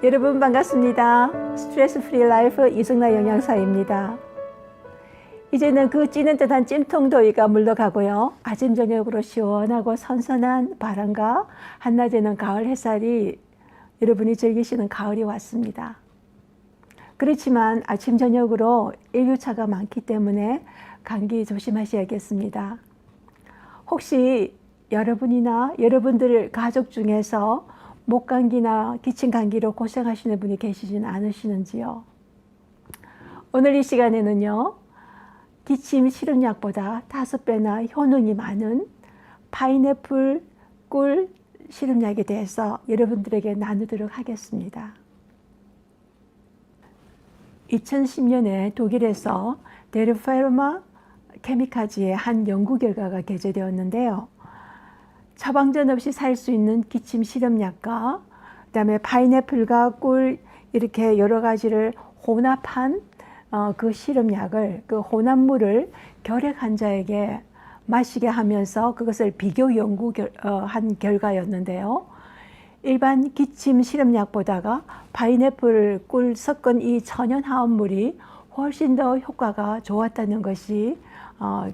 여러분 반갑습니다. 스트레스 프리 라이프 이승나 영양사입니다. 이제는 그 찌는 듯한 찜통 더위가 물러가고요. 아침 저녁으로 시원하고 선선한 바람과 한낮에는 가을 햇살이 여러분이 즐기시는 가을이 왔습니다. 그렇지만 아침 저녁으로 일교차가 많기 때문에 감기 조심하셔야겠습니다. 혹시 여러분이나 여러분들 가족 중에서 목감기나 기침감기로 고생하시는 분이 계시진 않으시는지요? 오늘 이 시간에는요, 기침 시름약보다 5배나 효능이 많은 파인애플 꿀 시름약에 대해서 여러분들에게 나누도록 하겠습니다. 2010년에 독일에서 데르파르마 케미카즈의 한 연구 결과가 게재되었는데요. 처방전 없이 살 수 있는 기침 시름약과 그다음에 파인애플과 꿀 이렇게 여러 가지를 혼합한 그 시름약을, 그 혼합물을 결핵 환자에게 마시게 하면서 그것을 비교 연구한 결과였는데요. 일반 기침 시름약보다가 파인애플 꿀 섞은 이 천연 화합물이 훨씬 더 효과가 좋았다는 것이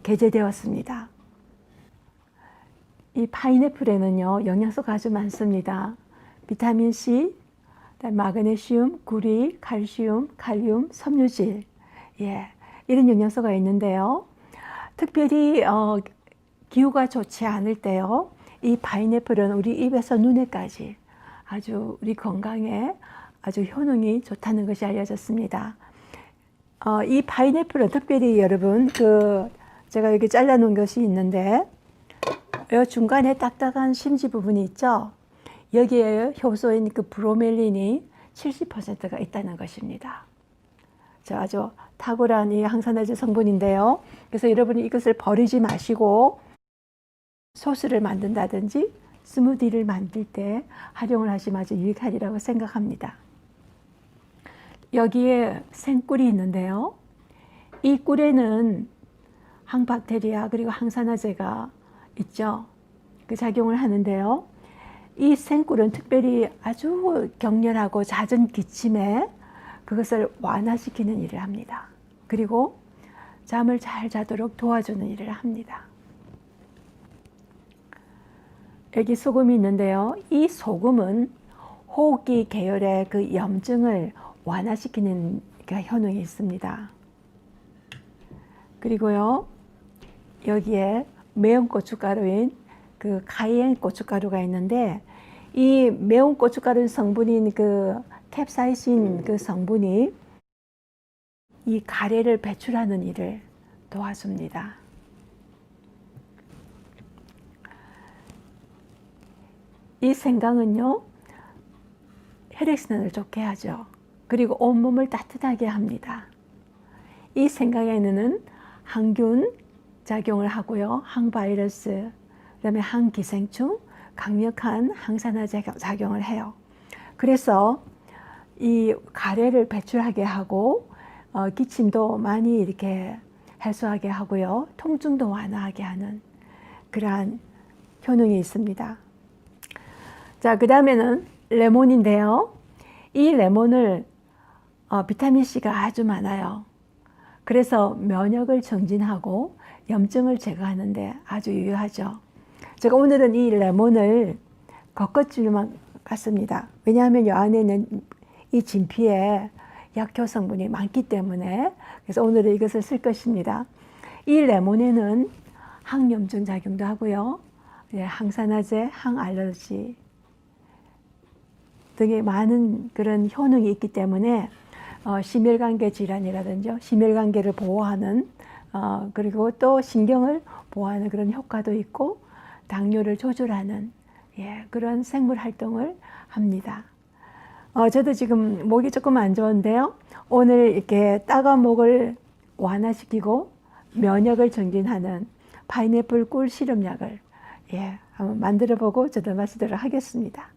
게재되었습니다. 이 파인애플에는요, 영양소가 아주 많습니다. 비타민C, 마그네슘, 구리, 칼슘, 칼륨, 섬유질, 이런 영양소가 있는데요. 특별히 기후가 좋지 않을 때요, 이 파인애플은 우리 입에서 눈에까지 아주 우리 건강에 아주 효능이 좋다는 것이 알려졌습니다. 이 파인애플은 특별히 여러분, 제가 여기 잘라놓은 것이 있는데, 이 중간에 딱딱한 심지 부분이 있죠. 여기에 효소인 그 브로멜린이 70%가 있다는 것입니다. 아주 탁월한 이 항산화제 성분인데요. 그래서 여러분이 이것을 버리지 마시고 소스를 만든다든지 스무디를 만들 때 활용을 하시면 아주 유익하리라고 생각합니다. 여기에 생꿀이 있는데요. 이 꿀에는 항박테리아 그리고 항산화제가 있죠. 그 작용을 하는데요. 이 생꿀은 특별히 아주 격렬하고 잦은 기침에 그것을 완화시키는 일을 합니다. 그리고 잠을 잘 자도록 도와주는 일을 합니다. 여기 소금이 있는데요. 이 소금은 호흡기 계열의 그 염증을 완화시키는 효능이 있습니다. 그리고요, 여기에 매운 고춧가루인 그 카이엔 고춧가루가 있는데, 이 매운 고춧가루 성분인 그 캡사이신 그 성분이 이 가래를 배출하는 일을 도와줍니다. 이 생강은요, 혈액순환을 좋게 하죠. 그리고 온몸을 따뜻하게 합니다. 이 생강에는 항균 작용을 하고요, 항바이러스, 그다음에 항기생충, 강력한 항산화제 작용을 해요. 그래서 이 가래를 배출하게 하고 기침도 많이 이렇게 해소하게 하고요, 통증도 완화하게 하는 그러한 효능이 있습니다. 자, 그 다음에는 레몬인데요. 이 레몬을 비타민C가 아주 많아요. 그래서 면역을 정진하고 염증을 제거하는 데 아주 유효하죠. 제가 오늘은 이 레몬을 겉껍질만 깠습니다. 왜냐하면 이 안에는 이 진피에 약효 성분이 많기 때문에. 그래서 오늘은 이것을 쓸 것입니다. 이 레몬에는 항염증 작용도 하고요, 항산화제, 항알러지 등의 많은 그런 효능이 있기 때문에 심혈관계 질환이라든지 심혈관계를 보호하는 그리고 또 신경을 보호하는 그런 효과도 있고 당뇨를 조절하는 그런 생물 활동을 합니다. 저도 지금 목이 조금 안 좋은데요. 오늘 이렇게 따가운 목을 완화시키고 면역을 정진하는 파인애플 꿀 시름약을 한번 만들어 보고 저도 마시도록 하겠습니다.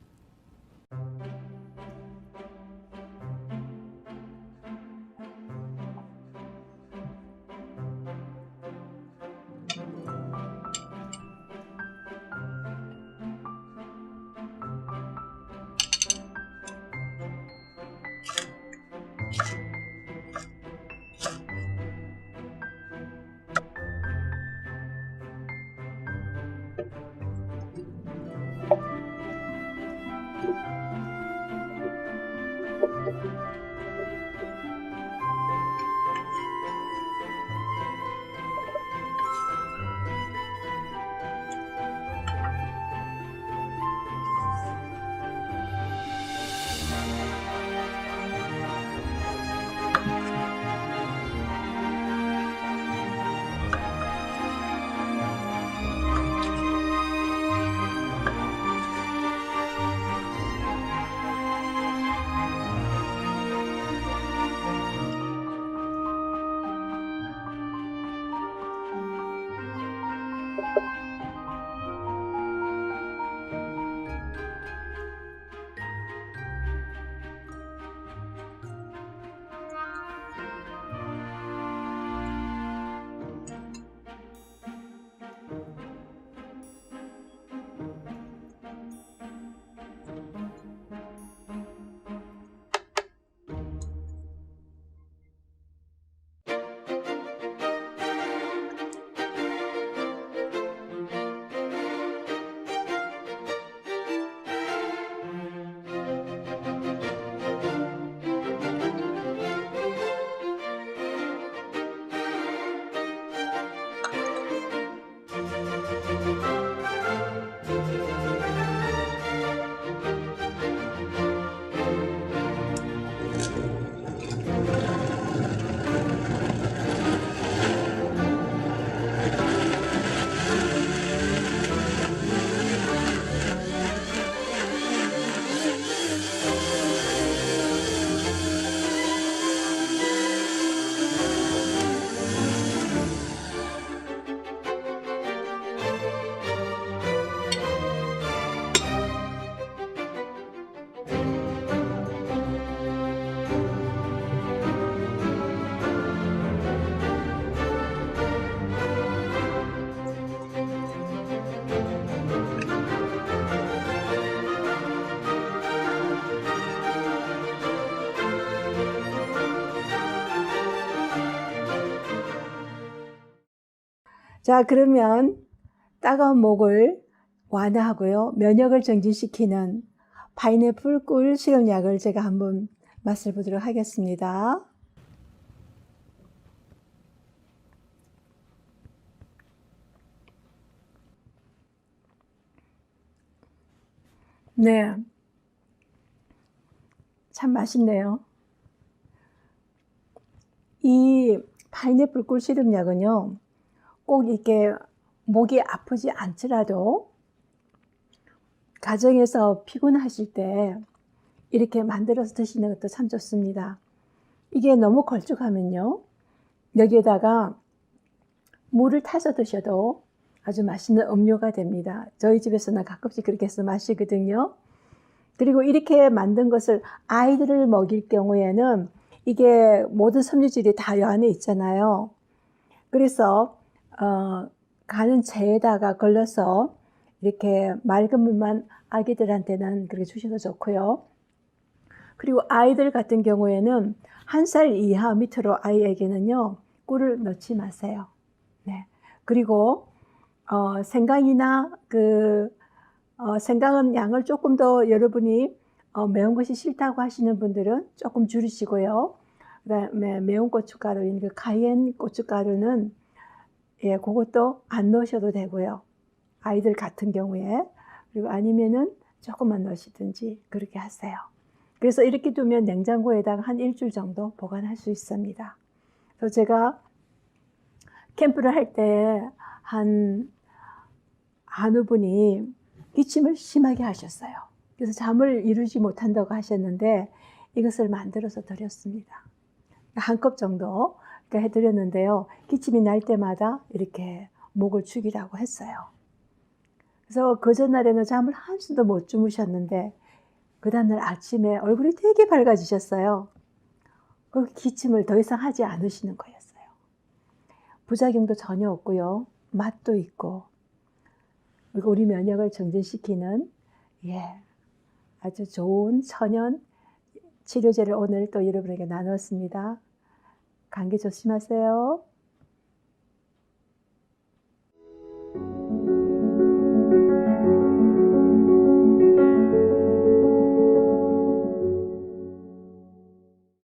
자, 그러면 따가운 목을 완화하고요, 면역을 정진시키는 파인애플 꿀 시럽약을 제가 한번 맛을 보도록 하겠습니다. 네, 참 맛있네요. 이 파인애플 꿀 시럽약은요, 꼭 이렇게 목이 아프지 않더라도 가정에서 피곤하실 때 이렇게 만들어서 드시는 것도 참 좋습니다. 이게 너무 걸쭉하면요, 여기에다가 물을 타서 드셔도 아주 맛있는 음료가 됩니다. 저희 집에서는 가끔씩 그렇게 해서 마시거든요. 그리고 이렇게 만든 것을 아이들을 먹일 경우에는 이게 모든 섬유질이 다 이 안에 있잖아요. 그래서 가는 체에다가 걸러서 이렇게 맑은 물만 아기들한테는 그렇게 주셔도 좋고요. 그리고 아이들 같은 경우에는 1살 이하 밑으로 아이에게는요, 꿀을 넣지 마세요. 네. 그리고 생강이나 생강은 양을 조금 더 여러분이 매운 것이 싫다고 하시는 분들은 조금 줄이시고요. 그다음에 매운 고춧가루인 그 카이엔 고춧가루는 예, 그것도 안 넣으셔도 되고요. 아이들 같은 경우에. 그리고 아니면은 조금만 넣으시든지 그렇게 하세요. 그래서 이렇게 두면 냉장고에다가 한 일주일 정도 보관할 수 있습니다. 그래서 제가 캠프를 할 때 한 한우분이 기침을 심하게 하셨어요. 그래서 잠을 이루지 못한다고 하셨는데 이것을 만들어서 드렸습니다. 한 컵 정도 해드렸는데요. 기침이 날 때마다 이렇게 목을 죽이라고 했어요. 그래서 그 전날에는 잠을 한숨도 못 주무셨는데 그 다음날 아침에 얼굴이 되게 밝아지셨어요. 그 기침을 더 이상 하지 않으시는 거였어요. 부작용도 전혀 없고요. 맛도 있고, 그리고 우리 면역을 정진시키는 아주 좋은 천연 치료제를 오늘 또 여러분에게 나눴습니다. 감기 조심하세요.